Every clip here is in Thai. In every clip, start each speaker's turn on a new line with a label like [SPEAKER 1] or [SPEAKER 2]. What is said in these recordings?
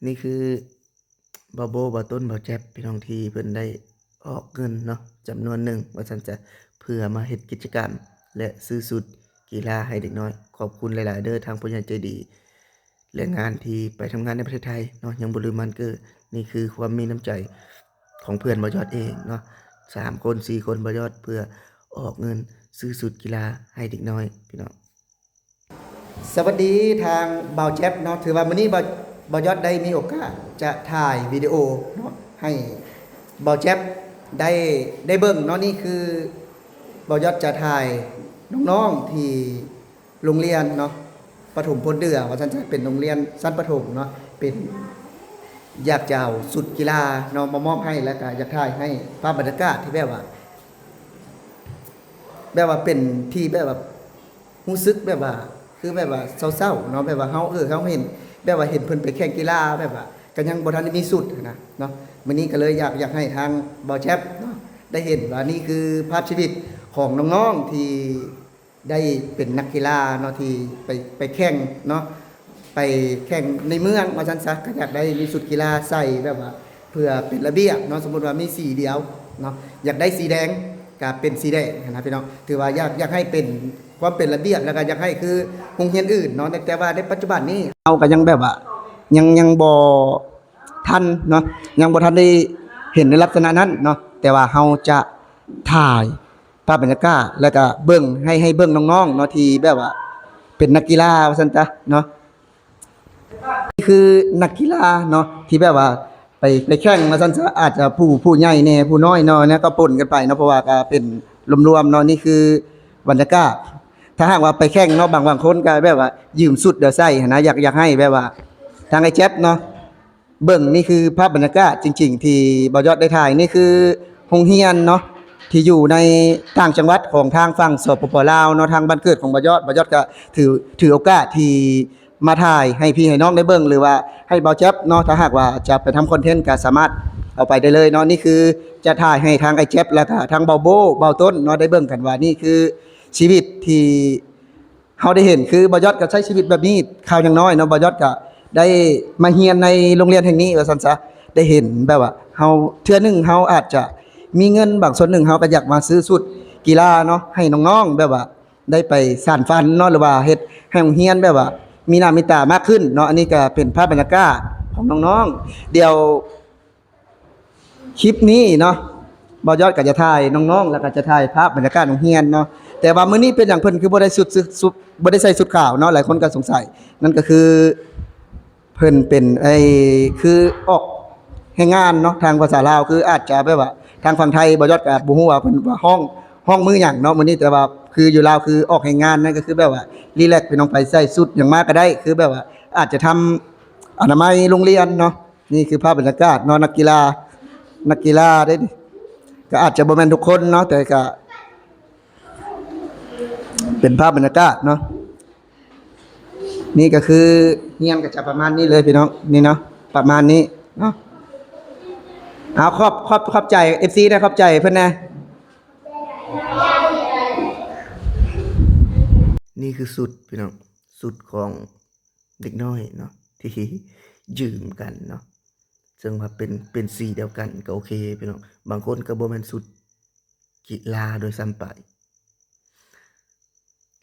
[SPEAKER 1] นี่คือบาโบบาต้นบาแจ๊บพี่น้องที่เพิ่นได้ออกเงินเนาะจำนวนหนึ่งว่าซั่นจะเพื่อมาเฮ็ดกิจกรรมและซื้อชุดกีฬาให้เด็กน้อยขอบคุณหลายๆเด้อทางผู้ใหญ่ใจดีและงานที่ไปทำงานในประเทศไทยเนาะยังบ่ลืมมันเกิดนี่คือความมีน้ำใจของเพื่อนบ่ยอดเองเนาะ3คน4คนบ่ยอดเพื่อออกเงินซื้อชุดกีฬาให้เด็กน้อยพี่น้อง สวัสดีทางบ่าวแจ๊บเนาะถือว่ามื้อนี้บ่าวยอดได้มีโอกาสจะถ่ายวิดีโอเนาะให้บ่าวแจ๊บได้เบิ่งเนาะนี่คือบ่าวยอดจะถ่ายน้องๆที่โรงเรียนเนาะประถมพลเดือว่าซั่นจะเป็นโรงเรียนชั้นประถมเนาะเป็นอยากจะเอาสุดกีฬาเนาะมามอบให้แล้วก็อยากถ่ายให้ภาพบรรยากาศที่แบบว่าเป็นที่แบบว่ารู้สึกแบบว่าคือแบบว่าเศร้าๆเนาะแบบว่าเฮาเขาเห็นแบบว่าเห็นเพิ่นไปแข่งกีฬาแบบว่าก็ยังบ่ทันได้มีสุดนะเนาะมื้อนี้ก็เลยอยากให้ทางบ่าวแชปเนาะได้เห็นว่านี่คือภาพชีวิตของน้องๆที่ได้เป็นนักกีฬาเนาะที่ไปแข่งเนาะไปแข่งในเมืองว่าซั่นซะก็อยากได้มีสุดกีฬาใส่แบบว่าเพื่อเป็นระเบียบเนาะสมมุติว่ามีสีเดียวเนาะอยากได้สีแดงก็เป็นสีแดงนะพี่น้องถือว่าอยากให้เป็นความเป็นระเบียบแล้วก็อยากให้คือโรงเรียนอื่นเนาะแต่ว่าในปัจจุบันนี้เราก็ยังแบบว่ายังบ่ทันเนาะยังบ่ทันได้เห็นในลักษณะนั้นเนาะแต่ว่าเราจะถ่ายภาพบรรยากาศแล้วก็เบิ่งให้เบิ่งน้องๆเนาะที่แบบว่าเป็นนักกีฬาว่าซั่นจ้ะเนาะ นี่คือนักกีฬาเนาะที่แบบว่าไปแข่งมาซั่นซะอาจจะผู้ใหญ่แน่ผู้น้อยเนาะเนี่ยก็ปนกันไปเนาะเพราะว่าก็เป็นรวมๆเนาะนี่คือบรรยากาศถ้าหากว่าไปแข่งเนาะบางคนก็แบบว่ายืมสุดเดี๋ยวใส่หั้นนะอยากให้แบบว่าทางไอ้แจ๊บเนาะเบิ่งนี่คือภาพบรรยากาศจริงๆที่บ่ยอดได้ถ่ายนี่คือโรงเรียนเนาะที่อยู่ในต่างจังหวัดของทางฝั่งสปปลาวเนาะทางบ้านเกิดของบ่ยอดก็ถือโอกาสที่ มาถ่ายให้พี่ให้น้องได้เบิ่งหรือว่าให้เบาแจ๊บเนาะถ้าหากว่าจะไปทำคอนเทนต์ก็สามารถเอาไปได้เลยเนาะนี่คือจะถ่ายให้ทางไอ้แจ๊บแล้วก็ทางเบาโบเบาต้นเนาะได้เบิ่งกันว่านี่คือชีวิตที่เฮาได้เห็นคือเบายอดก็ใช้ชีวิตแบบนี้คราวยังน้อยเนาะเบายอดก็ได้มาเรียนในโรงเรียนแห่งนี้ว่าซั่นซะได้เห็นแบบว่าเฮาเทื่อหนึงเฮาอาจจะมีเงินบางส่วนหนึ่งเฮาก็อยากมาซื้อชุดกีฬาเนาะให้น้องๆแบบว่าได้ไปสานฝันเนาะหรือว่าเฮ็ดให้โรงเรียนแบบว่า มีหน้ามีตามากขึ้นเนาะอันนี้ก็เป็นภาพบรรยากาศของน้องๆเดี๋ยวคลิปนี้เนาะบ่ยอดก็จะถ่ายน้องๆแล้วก็จะถ่ายภาพบรรยากาศโรงเรียนเนาะแต่ว่ามื้อนี้เป็นอย่างเพิ่นคือบ่ได้สุดบ่ได้ใส่ชุดขาวเนาะหลายคนก็สงสัยนั่นก็คือเพิ่นเป็นคือออกให้งานเนาะทางภาษาลาวคืออาจจะแบบว่าทางฝั่งไทยบ่ยอดก็บ่ฮู้ว่าเพิ่นว่าห้องมื้อหยังเนาะมื้อนี้แต่ว่าคืออยู่ลาวคือออกให้งานนั่นก็คือแบบว่ารีแลกซ์ไปน้องไปใส่ชุดหยังมาก็ได้คือแบบว่าอาจจะทำอนามัยโรงเรียนเนาะนี่คือภาพบรรยากาศเนาะนักกีฬาได้ก็อาจจะบ่แม่นทุกคนเนาะแต่ก็เป็นภาพบรรยากาศเนาะนี่ก็คือเฮียนก็จะประมาณนี้เลยพี่น้องนี่เนาะประมาณนี้เนาะเอาขอบใจ FC นะขอบใจเพิ่นนะนี่คือสุดพี่น้องสุดของเด็กน้อยเนาะที่ยืมกันเนาะซึ่งว่าเป็นสีเดียวกันก็โอเคพี่น้องบางคนก็บ่แม่นสุดกีฬาโดยซ้ำไป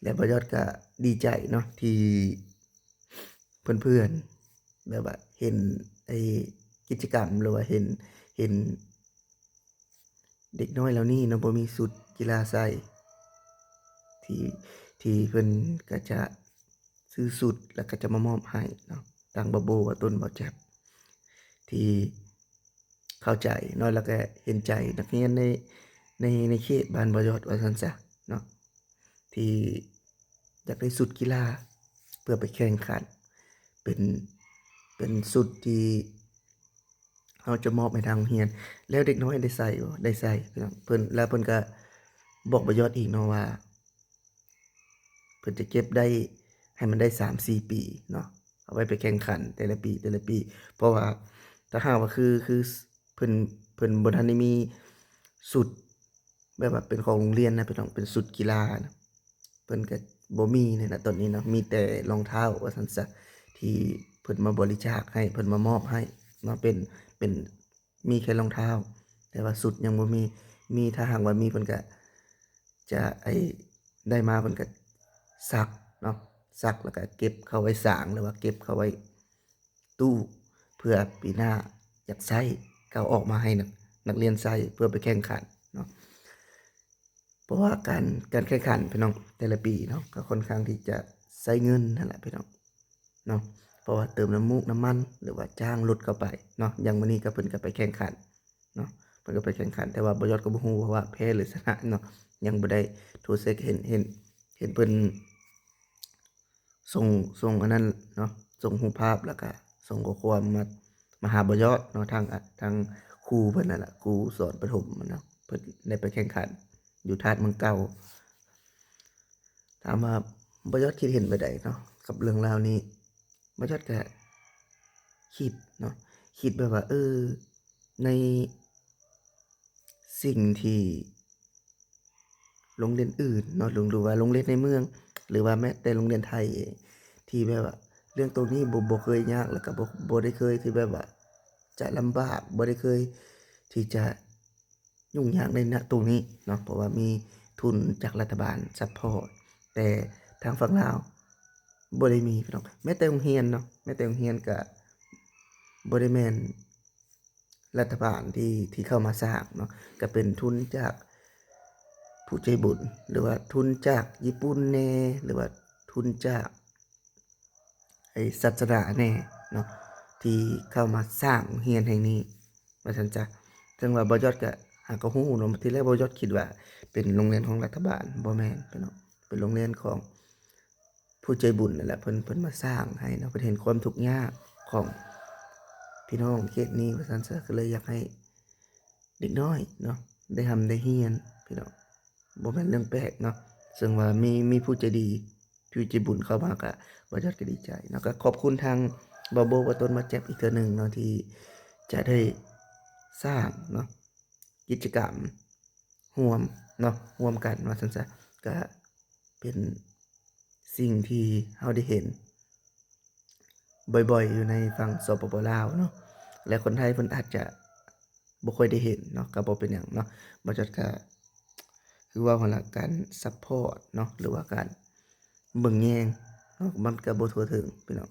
[SPEAKER 1] และบ่ยอดก็ดีใจเนาะที่เพื่อนๆแบบว่าเห็นไอ้กิจกรรมหรือว่าเห็นเด็กน้อยเหล่านี้เนาะบ่มีชุดกีฬาใส่ที่ที่เพิ่นก็จะซื้อชุดแล้วก็จะมามอบให้เนาะทางบ่โบว่าต้นบ่แจ๊บที่เข้าใจเนาะแล้วก็เห็นใจนักเรียนในเขตบ้านบ่ยอดว่าซั่นซะเนาะที่อยากได้ชุดกีฬาเพื่อไปแข่งขันเป็นเป็นชุดที่เราจะมอบให้ทางโรงเรียนแล้วเด็กน้อยได้ใส่บ่ได้ใส่พี่น้องเพิ่นก็บอกบ่ยอดอีกเนาะว่าเพิ่นจะเก็บได้ให้มันได้3-4ปีเนาะเอาไว้ไปแข่งขันแต่ละปีเพราะว่าถ้าหากว่าคือเพิ่นบ่ทันได้มีชุดแบบว่าเป็นของโรงเรียนนะพี่น้องเป็นชุดกีฬานะเพิ่นก็บ่มีเนี่ยนะตอนนี้เนาะมีแต่รองเท้าว่าซั่นซะที่ เพิ่นมาบริจาคให้เพิ่นมามอบให้เนาะเป็นมีแค่รองเท้า แต่ว่าสุดยังบ่มีถ้าหากว่ามีเพิ่นก็จะได้มาเพิ่นก็ซักเนาะซักแล้วก็เก็บเข้าไว้สร้างหรือว่าเก็บเข้าไว้ตู้เพื่อปีหน้าอยากใช้ก็เอาออกมาให้นักเรียนใช้เพื่อไปแข่งขันเนาะเพราะว่าการแข่งขันพี่น้องแต่ละปีเนาะก็ค่อนข้างที่จะใช้เงินนั่นแหละพี่น้องเนาะเพราะว่าเติมน้ำมูกน้ำมันหรือว่าจ้างรถเข้าไปเนาะอย่างมื้อนี้ก็เพิ่นก็ไปแข่งขันเนาะเพิ่นก็ไปแข่งขันแต่ว่าบ่ยอดก็บ่ฮู้ว่าแพ้หรือชนะเนาะยังบ่ได้โทรเช็กเห็นเพิ่นส่งอันนั้นเนาะส่งรูปภาพแล้วก็ส่งข้อความมาหาบ่ยอดเนาะทางครูเพิ่นนั่นแหละครูสอนประถมอะเนาะเพิ่นได้ไปแข่งขันอยู่ธาตุเมืองเก่าถามว่าบ่ยอดคิดเห็นไปใดเนาะกับเรื่องราวนี้บ่ยอดก็คิดเนาะคิดแบบว่าในสิ่งที่โรงเรียนอื่นเนาะหรือว่าโรงเรียนในเมืองหรือว่าแม้แต่โรงเรียนไทยเองที่แบบว่าเรื่องตรงนี้บ่เคยยากแล้วก็บ่ได้เคยที่แบบว่าจะลำบากบ่ได้เคยที่จะยุ่งยากในตรงนี้เนาะเพราะว่ามีทุนจากรัฐบาลซัปพอร์ตแต่ทางฝั่งลาวบ่ได้มีพี่น้องแม้แต่โรงเรียนเนาะแม้แต่โรงเรียนก็บ่ได้แม่นรัฐบาลที่เข้ามาสร้างเนาะก็เป็นทุนจากผู้ใจบุญหรือว่าทุนจากญี่ปุ่นแน่หรือว่าทุนจากศาสนาแน่เนาะที่เข้ามาสร้างโรงเรียนแห่งนี้ว่าซั่นจ้ะซึ่งว่าบ่ยอดก็หากก็ฮู้เนาะที่แรกบ่ยอดคิดว่าเป็นโรงเรียนของรัฐบาลบ่แม่นพี่น้องเป็นโรงเรียนของผู้ใจบุญนั่นแหละเพิ่นมาสร้างให้เนาะเพิ่นเห็นความทุกข์ยากของพี่น้องเขตนี้ว่าซั่นซะก็เลยอยากให้เด็กน้อยเนาะได้ได้เรียนพี่น้องบ่แม่นเรื่องแปลกเนาะซึ่งว่ามีผู้ใจดีผู้ใจบุญเข้ามาก็บ่ยอดก็ดีใจเนาะก็ขอบคุณทางบ่าวโบบ่าวต้นมาแจ็บอีกเทื่อหนึ่งเนาะที่จะได้สร้างเนาะกิจกรรมร่วมเนาะร่วมกันว่าซั่นซะก็เป็นสิ่งที่เราได้เห็นบ่อยๆอยู่ในฝั่งสปปลาวเนาะและคนไทยเพิ่นอาจจะบ่ค่อยได้เห็นเนาะก็บ่เป็นหยังเนาะบ่จัดก็คือว่าหั่นล่ะการซัปพอร์ตเนาะหรือว่าการเบิ่งแยงเนาะมันก็บ่ทั่วถึงพี่น้อง